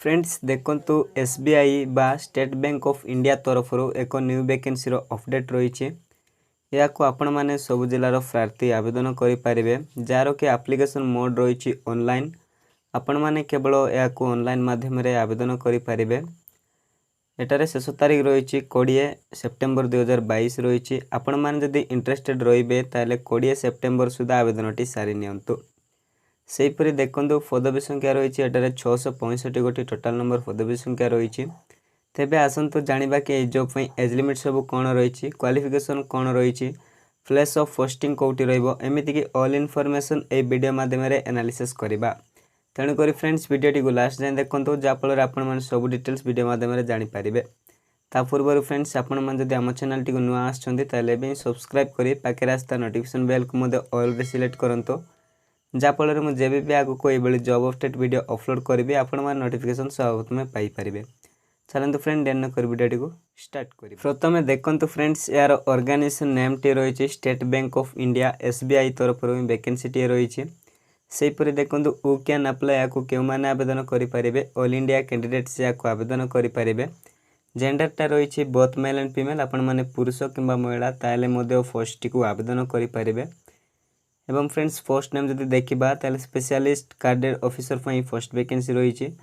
Friends देखंतु SBI बा state bank of India तरफ एक न्यू वैकेंसी अपडेट रही या आपण मैंने सब जिलार प्रार्थी आवेदन करें जार कि एप्लिकेशन मोड रही ऑनलाइन आपण मैंने केवल या ऑनलाइन माध्यम आवेदन करें। एटारे शेष तारीख रही 20 सेप्टेम्बर 2022 रही आपण मैंने जदि इंटरेस्टेड रे ताले 20 सेप्टेम्बर सुधा आवेदनटी सारी नियंतु। सेहीपरि देखंतु पदवी संख्या रही है 665 गोटी टोटाल नंबर पदवी संख्या रही। तेबे आसंतु जानिबा कि जॉब पई एज लिमिट सब कौन रही, क्वालिफिकेशन कौन रही, प्लेस ऑफ पोस्टिंग कौटी रहिबो, एमिति कि ऑल इनफॉरमेशन ए वीडियो माध्यम एनालिसिस करबा। तेणुक फ्रेंड्स वीडियोटी को लास्ट जाए देखो जहाँफल आपण मैंने सब डिटेल्स वीडियो माध्यम जानीपारे। ता पूर्व फ्रेंड्स आपण मैंने जब आम चैनल टी नुआ आसते सब्सक्राइब कर पाखे आसता नोटिफिकेशन बेल को ऑल सिलेक्ट करंतो जहाँफल मुझे भी आगक ये जॉब अपडेट वीडियो अपलोड करी आपण मैंने नोटिफिकेशन सर्वप्रथम पाइपर। चलते फ्रेंड डेन कर वीडियो को स्टार्ट करें। प्रथम देखो फ्रेंड्स यार ऑर्गेनाइजेशन नेम टी रही state bank of India SBI तरफ वैकेंसी टी रही। सेहीपरि देखो हु कैन अप्लाई या क्यों मैंने आवेदन करेंगे, ऑल इंडिया कैंडिडेट्स या आवेदन करेंगे। जेंडरटा रही बोथ मेल एंड फीमेल, आपण मैंने पुरुष कि महिला ताले पोस्ट को आवेदन करेंगे। एवं फ्रेंड्स पोस्ट नेम जब देखा ताले specialist carded officer post vacancy रही।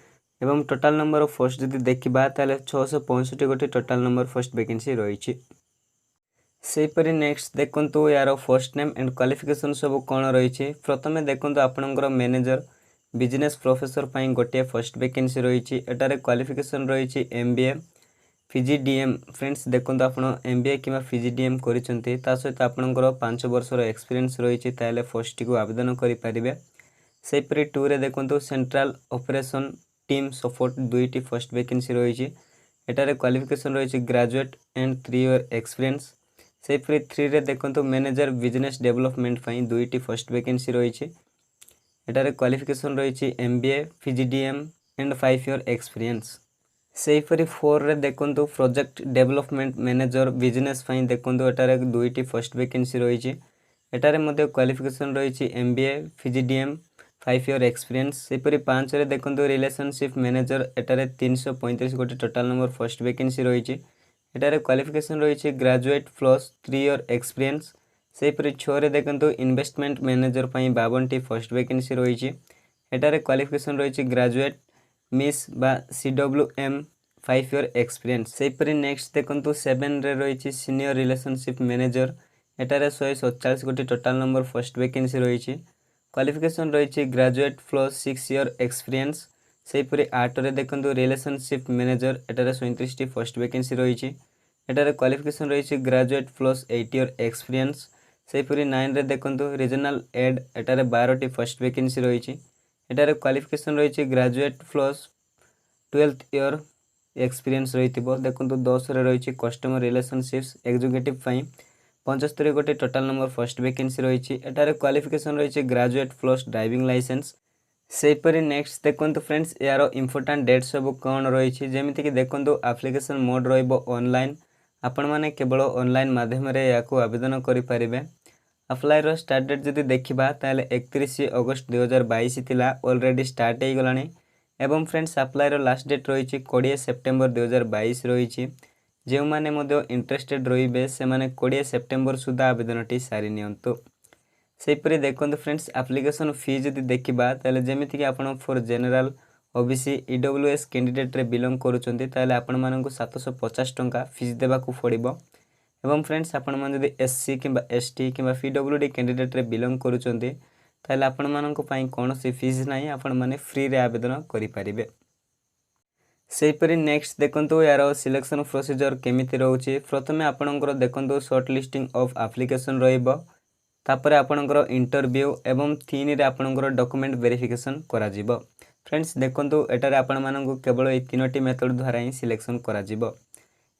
एवं टोटाल नंबर ऑफ पोस्ट जब देखा ताले 665 गोटी टोटाल नंबर पोस्ट वैकेंसी रही। सेहीपरि नेक्स्ट देखो यार फर्स्ट नेम एंड क्वालिफिकेशन सब कौन रही। प्रथम देखो आपणकर मैनेजर बिजनेस प्रोफेसर गोटे फर्स्ट वैकेंसी रही। एटारे क्वालिफिकेशन रही एमबीए पीजीडीएम। फ्रेंड्स देखो आप एमबीए कि पीजीडीएम करिसेंती ता सहित आपणकर 5 वर्षर एक्सपीरियंस रही ताले पोस्ट को आवेदन करेंगे। सेहीपरि 2 रे देखो सेंट्रल ऑपरेशन टीम सपोर्ट दुईटी फर्स्ट वैकेंसी रही। एटारे क्वालिफिकेशन रही ग्रेजुएट एंड 3 ईयर एक्सपीरियंस। सेहीपरि 3 रे देखो मैनेजर बिजनेस डेवलपमेंट दुईटी फर्स्ट वैकेंसी रही। एटारे क्वालिफिकेशन रही MBA PGDM and 5 year experience. सेहीपरि 4 रे देखो प्रोजेक्ट डेवलपमेंट मैनेजर बिजनेस देखो एटारे दुईटी फर्स्ट वैकेंसी रही। एटारे मध्य क्वालिफिकेशन रही एमबीए पीजीडीएम 5 ईयर एक्सपीरियंस। सेहीपरि 5 रे देखो रिलेशनशिप मैनेजर एटारे 335 गोटी टोटाल नंबर फर्स्ट वैकेंसी रही। एटारे क्वालिफिकेशन रही ग्रेजुएट प्लस 3 ईयर एक्सपीरियंस। सेहीपरि 6 रे देखो इन्वेस्टमेंट मैनेजर 52टी फर्स्ट वैकेंसी रही। एटारे क्वालिफिकेशन रही ग्रेजुएट मिस बा सीडब्ल्यूएम 5 ईयर एक्सपीरियंस। सेहीपरि नेक्स्ट देखो 7 रे रही सीनियर रिलेशनशिप मैनेजर एटारे 147 गोटी टोटाल नंबर फर्स्ट वैकेंसी रही। क्वालिफिकेशन रही ग्रेजुएट प्लस 6 ईयर एक्सपीरियंस। सेहीपरि 8 रे देखो रिलेशनशिप मैनेजर एटारे 37टी फर्स्ट वैकेंसी रही। एटारे क्वालिफिकेशन रही ग्रेजुएट प्लस 8 ईयर एक्सपीरियंस। सेहीपरि 9 रे देखो रीजनल एड एटारे 12टी फर्स्ट वैकेंसी रही। एटारे क्वालिफिकेशन रही graduate plus 12th year experience रही। देखो 10 रे रही कस्टमर रिलेशनशिप्स एग्जीक्यूटिव 75 गोटी टोटाल नंबर फर्स्ट वैकेंसी रही। एटारे क्वालिफिकेशन रही ग्रेजुएट प्लस ड्राइविंग लाइसेंस। सेहीपरि नेक्स्ट देखो फ्रेंड्स यार इंपोर्टाट डेट सब कौन रही। जमीक देखो एप्लिकेशन मोड ऑनलाइन आपण मैंने केवल ऑनलाइन माध्यम या आवेदन करेंगे। अप्लाईर स्टार्ट डेट जब देखा ताले 31 अगस्त 2022 थिला ऑलरेडी स्टार्ट हो गलानी। एवं फ्रेंड्स अप्लाईर लास्ट डेट रही 20 सेप्टेम्बर 2022 रही। जो मैंने इंटरेस्टेड रे से 20 सेप्टेम्बर सुधा आवेदनटी सारी नियंतु। सेहीपरि देखो फ्रेंड्स एप्लिकेशन फी जब देखा जमीक आप for general OBC EWS candidate रे बिलोंग करुँच आपण मानक 750 टंका फीस देवाक पड़ो। एवं फ्रेंड्स आपण मैंने जब एससी कि एसटी कि पीडब्ल्यूडी कैंडिडेट रे बिलोंग करुँच आपण मानक कौन फीस ना आपण मैंने फ्री रे आवेदन करेंगे। सेहीपरि नेक्स्ट देखो यार सिलेक्शन प्रोसीजर केमिति रोचे। प्रथमे आपणकर देखो शॉर्ट लिस्टिंग ऑफ एप्लिकेशन रहिबो, तापर आपणकर इंटरव्यू एवं 3 रे आपणकर डॉक्यूमेंट वेरिफिकेशन करा जिवो। फ्रेंड्स देखो एटारे आपण मानक केवल ये 3टी मेथड द्वारा ही सिलेक्शन करा जिवो।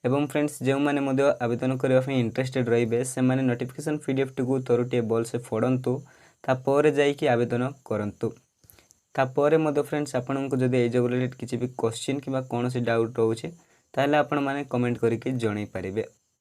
एवं फ्रेंड्स जो मैंने आवेदन करने इंटरेस्टेड रे से मैंने नोटिफिकेशन पीडीएफ टी को थोड़े बल से पढ़ंतु तापर जाइए आवेदन करंतु। तापर फ्रेंड्स आपन को जब जॉब रिलेटेड किसी भी क्वेश्चन कि कौन डाउट रोचे ताहले आपण माने कमेंट करके जणाई पारिबे।